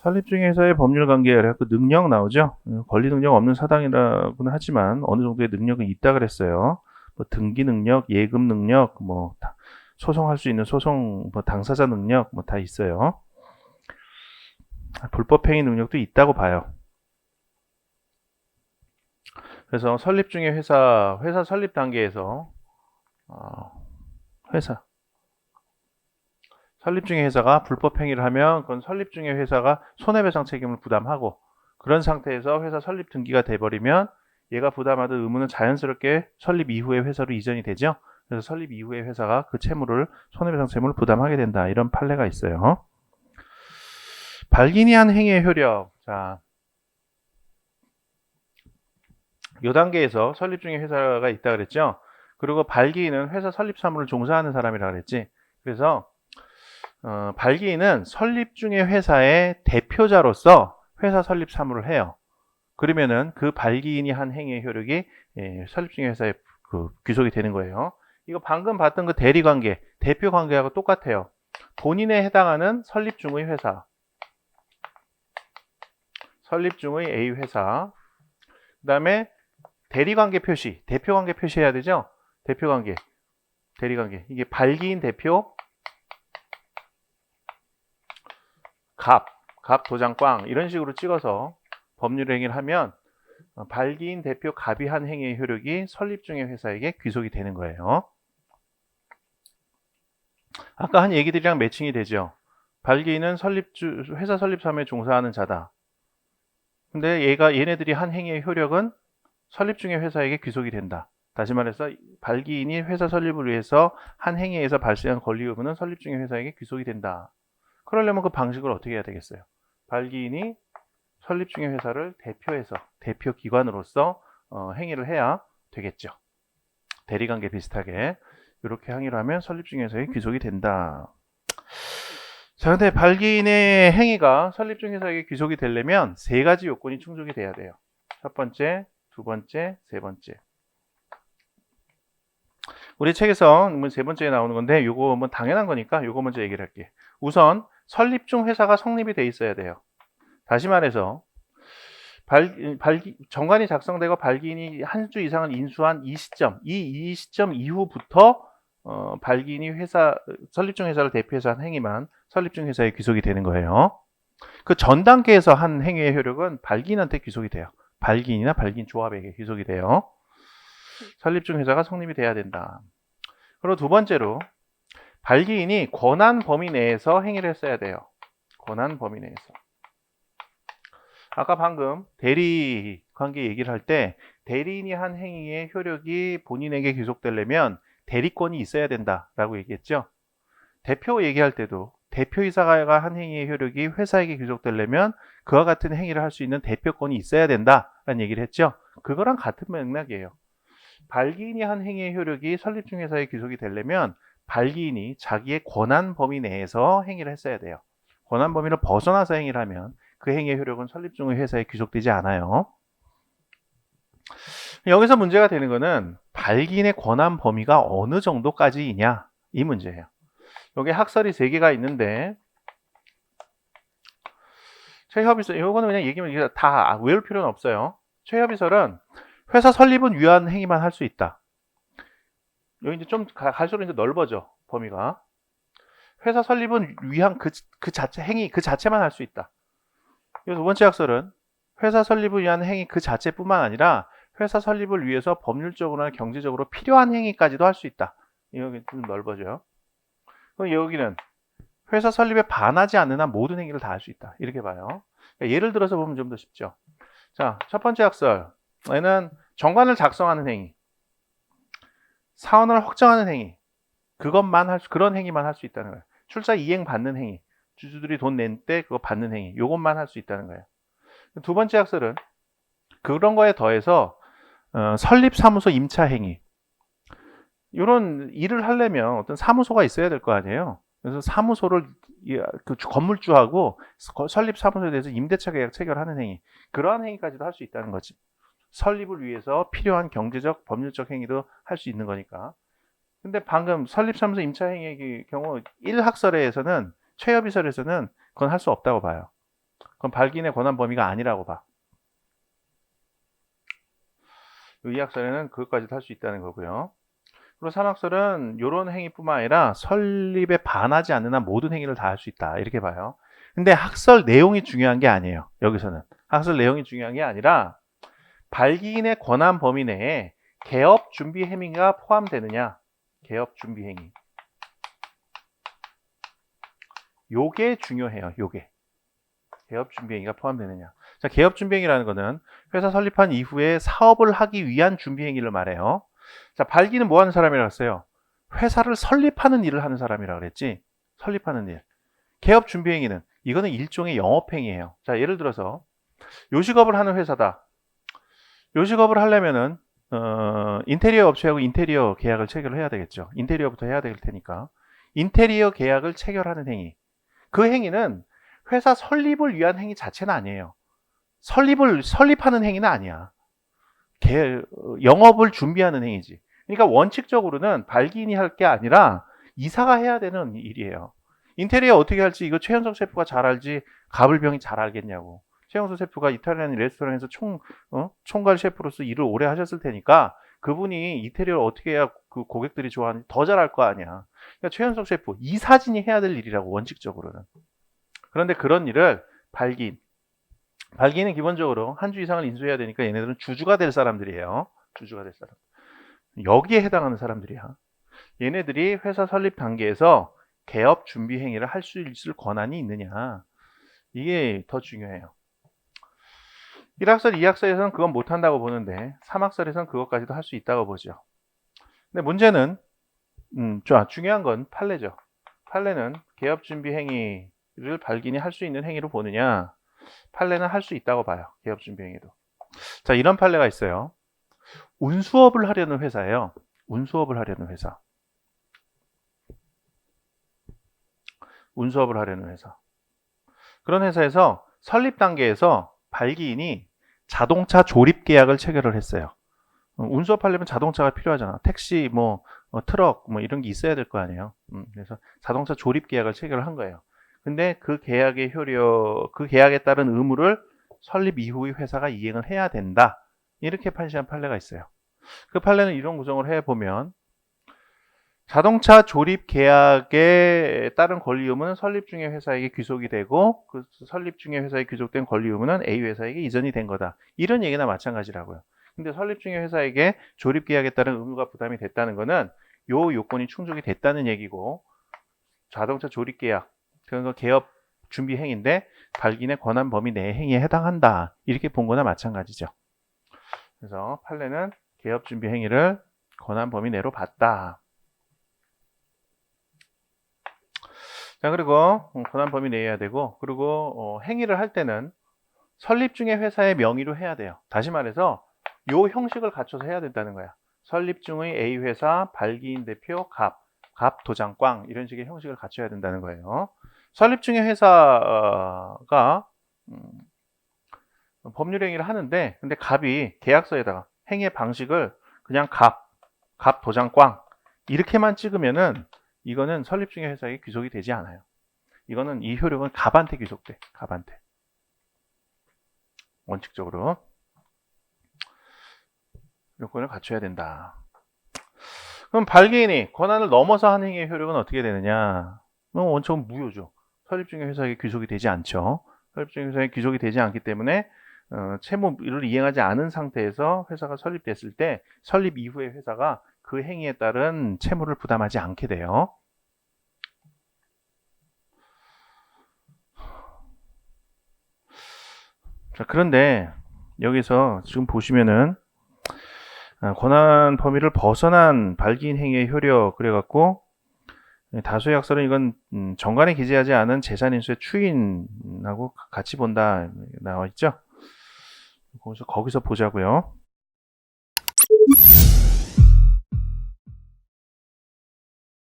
설립중개사의 법률관계에 그 능력 나오죠. 권리 능력 없는 사당이라고는 하지만 어느 정도의 능력은 있다 그랬어요. 뭐 등기 능력, 예금 능력, 뭐 소송할 수 있는 소송 뭐 당사자 능력 뭐 다 있어요. 불법행위 능력도 있다고 봐요. 그래서 설립중개 회사 설립 단계에서 설립중개 회사가 불법행위를 하면 그건 설립중개 회사가 손해배상 책임을 부담하고, 그런 상태에서 회사 설립 등기가 돼버리면 얘가 부담하던 의무는 자연스럽게 설립 이후에 회사로 이전이 되죠. 그래서 설립 이후에 회사가 그 채무를, 손해배상 채무를 부담하게 된다, 이런 판례가 있어요. 발기인이 한 행위의 효력. 자, 이 단계에서 설립중개 회사가 있다 그랬죠. 그리고 발기인은 회사 설립 사무를 종사하는 사람이라 그랬지. 그래서 발기인은 설립중개 회사의 대표자로서 회사 설립 사무를 해요. 그러면은 그 발기인이 한 행위의 효력이 설립중개 회사에 귀속이 되는 거예요. 이거 방금 봤던 그 대리관계, 대표관계하고 똑같아요. 본인에 해당하는 설립중의 회사, 설립중의 A 회사, 그 다음에 대리관계 표시, 대표관계 표시해야 되죠. 대표관계, 대리관계. 이게 발기인 대표, 갑 도장 꽝, 이런 식으로 찍어서 법률 행위를 하면 발기인 대표 갑이 한 행위의 효력이 설립중개 회사에게 귀속이 되는 거예요. 아까 한 얘기들이랑 매칭이 되죠. 발기인은 회사 설립 사무에 종사하는 자다. 근데 얘네들이 한 행위의 효력은 설립중개 회사에게 귀속이 된다. 다시 말해서 발기인이 회사 설립을 위해서 한 행위에서 발생한 권리 의무는 설립중개 회사에게 귀속이 된다. 그러려면 그 방식을 어떻게 해야 되겠어요? 발기인이 설립중개 회사를 대표해서, 대표 기관으로서 행위를 해야 되겠죠. 대리관계 비슷하게 이렇게 행위를 하면 설립중개 회사에 귀속이 된다. 자, 근데 발기인의 행위가 설립중개 회사에게 귀속이 되려면 세 가지 요건이 충족이 돼야 돼요. 첫 번째, 두 번째, 세 번째. 우리 책에서 세 번째에 나오는 건데, 요거 뭐 당연한 거니까 요거 먼저 얘기를 할게. 우선 설립중 회사가 성립이 돼 있어야 돼요. 다시 말해서 정관이 작성되고 발기인이 한 주 이상을 인수한 이 시점, 이 시점 이후부터 발기인이 설립중 회사를 대표해서 한 행위만 설립중 회사에 귀속이 되는 거예요. 그 전 단계에서 한 행위의 효력은 발기인한테 귀속이 돼요. 발기인이나 발기인 조합에게 귀속이 돼요. 설립중 회사가 성립이 돼야 된다. 그리고 두 번째로 발기인이 권한 범위 내에서 행위를 했어야 돼요. 권한 범위 내에서. 아까 방금 대리 관계 얘기를 할 때 대리인이 한 행위의 효력이 본인에게 귀속되려면 대리권이 있어야 된다라고 얘기했죠. 대표 얘기할 때도 대표이사가 한 행위의 효력이 회사에게 귀속되려면 그와 같은 행위를 할 수 있는 대표권이 있어야 된다라는 얘기를 했죠. 그거랑 같은 맥락이에요. 발기인이 한 행위의 효력이 설립중 회사에 귀속이 되려면 발기인이 자기의 권한 범위 내에서 행위를 했어야 돼요. 권한 범위를 벗어나서 행위를 하면 그 행위의 효력은 설립중의 회사에 귀속되지 않아요. 여기서 문제가 되는 거는 발기인의 권한 범위가 어느 정도까지이냐, 이 문제예요. 여기 학설이 3개가 있는데, 최협의설, 이거는 그냥 얘기하면 다 외울 필요는 없어요. 최협의설은 회사 설립은 위한 행위만 할 수 있다. 여기 이제 좀 갈수록 이제 넓어져, 범위가. 회사 설립은 위한 그 자체 행위 그 자체만 할 수 있다. 그래서 두 번째 학설은 회사 설립을 위한 행위 그 자체뿐만 아니라 회사 설립을 위해서 법률적으로나 경제적으로 필요한 행위까지도 할 수 있다. 여기 좀 넓어져요. 그럼 여기는 회사 설립에 반하지 않는 한 모든 행위를 다 할 수 있다. 이렇게 봐요. 그러니까 예를 들어서 보면 좀 더 쉽죠. 자, 첫 번째 학설. 얘는 정관을 작성하는 행위, 사원을 확정하는 행위, 그런 행위만 할 수 있다는 거예요. 출자 이행 받는 행위, 주주들이 돈 낸 때 그거 받는 행위, 요것만 할 수 있다는 거예요. 두 번째 학설은 그런 거에 더해서 설립사무소 임차 행위, 이런 일을 하려면 어떤 사무소가 있어야 될 거 아니에요. 그래서 사무소를 그 건물주하고 설립사무소에 대해서 임대차 계약 체결하는 행위, 그러한 행위까지도 할 수 있다는 거지. 설립을 위해서 필요한 경제적, 법률적 행위도 할 수 있는 거니까. 근데 방금 설립사무소 임차 행위의 경우 1학설에서는, 최협의설에서는 그건 할 수 없다고 봐요. 그럼 발기인의 권한 범위가 아니라고 봐. 의학설에는 그것까지도 할 수 있다는 거고요. 그리고 산학설은 이런 행위뿐만 아니라 설립에 반하지 않는 한 모든 행위를 다 할 수 있다 이렇게 봐요. 근데 학설 내용이 중요한 게 아니에요. 여기서는 학설 내용이 중요한 게 아니라 발기인의 권한 범위 내에 개업 준비 행위가 포함되느냐, 개업 준비 행위. 요게 중요해요. 요게 개업 준비 행위가 포함되느냐. 자, 개업 준비 행위라는 거는 회사 설립한 이후에 사업을 하기 위한 준비 행위를 말해요. 자, 발기는 뭐 하는 사람이라고 했어요? 회사를 설립하는 일을 하는 사람이라고 그랬지. 설립하는 일. 개업 준비 행위는 이거는 일종의 영업 행위예요. 자, 예를 들어서 요식업을 하는 회사다. 요식업을 하려면은 인테리어 업체하고 인테리어 계약을 체결을 해야 되겠죠. 인테리어부터 해야 될 테니까. 인테리어 계약을 체결하는 행위. 그 행위는 회사 설립을 위한 행위 자체는 아니에요. 설립하는 행위는 아니야. 영업을 준비하는 행위지. 그러니까 원칙적으로는 발기인이 할 게 아니라 이사가 해야 되는 일이에요. 인테리어 어떻게 할지 이거 최현석 셰프가 잘 알지 가불병이 잘 알겠냐고. 최현석 셰프가 이탈리안 레스토랑에서 총괄 셰프로서 일을 오래 하셨을 테니까 그분이 인테리어를 어떻게 해야 그 고객들이 좋아하는지 더 잘 알 거 아니야. 그러니까 최현석 셰프 이사진이 해야 될 일이라고 원칙적으로는. 그런데 그런 일을 발기인은 기본적으로 한 주 이상을 인수해야 되니까 얘네들은 주주가 될 사람들이에요. 주주가 될 사람. 여기에 해당하는 사람들이야. 얘네들이 회사 설립 단계에서 개업 준비 행위를 할 수 있을 권한이 있느냐. 이게 더 중요해요. 1학설, 2학설에서는 그건 못한다고 보는데 3학설에서는 그것까지도 할 수 있다고 보죠. 근데 문제는 중요한 건 판례죠. 판례는 개업 준비 행위를 발기인이 할 수 있는 행위로 보느냐. 판례는 할 수 있다고 봐요. 개업 준비 행위도. 자, 이런 판례가 있어요. 운수업을 하려는 회사예요. 운수업을 하려는 회사. 운수업을 하려는 회사. 그런 회사에서 설립 단계에서 발기인이 자동차 조립 계약을 체결을 했어요. 운수업 하려면 자동차가 필요하잖아. 택시, 트럭, 이런 게 있어야 될 거 아니에요. 그래서 자동차 조립 계약을 체결을 한 거예요. 근데 그 계약의 그 계약에 따른 의무를 설립 이후의 회사가 이행을 해야 된다. 이렇게 판시한 판례가 있어요. 그 판례는 이런 구성을 해보면 자동차 조립 계약에 따른 권리 의무는 설립 중의 회사에게 귀속이 되고 그 설립 중의 회사에 귀속된 권리 의무는 A 회사에게 이전이 된 거다. 이런 얘기나 마찬가지라고요. 근데 설립 중의 회사에게 조립 계약에 따른 의무가 부담이 됐다는 거는 요 요건이 충족이 됐다는 얘기고 자동차 조립 계약 그런 거 개업 준비 행위인데 발기인의 권한 범위 내의 행위에 해당한다. 이렇게 본 거나 마찬가지죠. 그래서 판례는 개업 준비 행위를 권한 범위 내로 봤다. 자, 그리고 권한 범위 내야 되고 그리고 행위를 할 때는 설립 중의 회사의 명의로 해야 돼요. 다시 말해서 요 형식을 갖춰서 해야 된다는 거야. 설립 중의 A 회사 발기인 대표 갑 도장 꽝 이런 식의 형식을 갖춰야 된다는 거예요. 설립 중의 회사가 법률 행위를 하는데 근데 갑이 계약서에다가 행위의 방식을 그냥 갑 도장 꽝 이렇게만 찍으면은 이거는 설립 중의 회사에게 귀속이 되지 않아요. 이거는 이 효력은 갑한테 귀속돼. 갑한테. 원칙적으로 요건을 갖춰야 된다. 그럼 발기인이 권한을 넘어서 한 행위의 효력은 어떻게 되느냐? 원칙은 무효죠. 설립 중의 회사에게 귀속이 되지 않죠. 설립 중의 회사에게 귀속이 되지 않기 때문에 채무를 이행하지 않은 상태에서 회사가 설립됐을 때 설립 이후에 회사가 그 행위에 따른 채무를 부담하지 않게 돼요. 자, 그런데 여기서 지금 보시면은 권한 범위를 벗어난 발기인 행위의 효력 그래갖고 다수의 학설은 이건 정관에 기재하지 않은 재산인수의 추인하고 같이 본다 나와 있죠. 거기서 보자고요.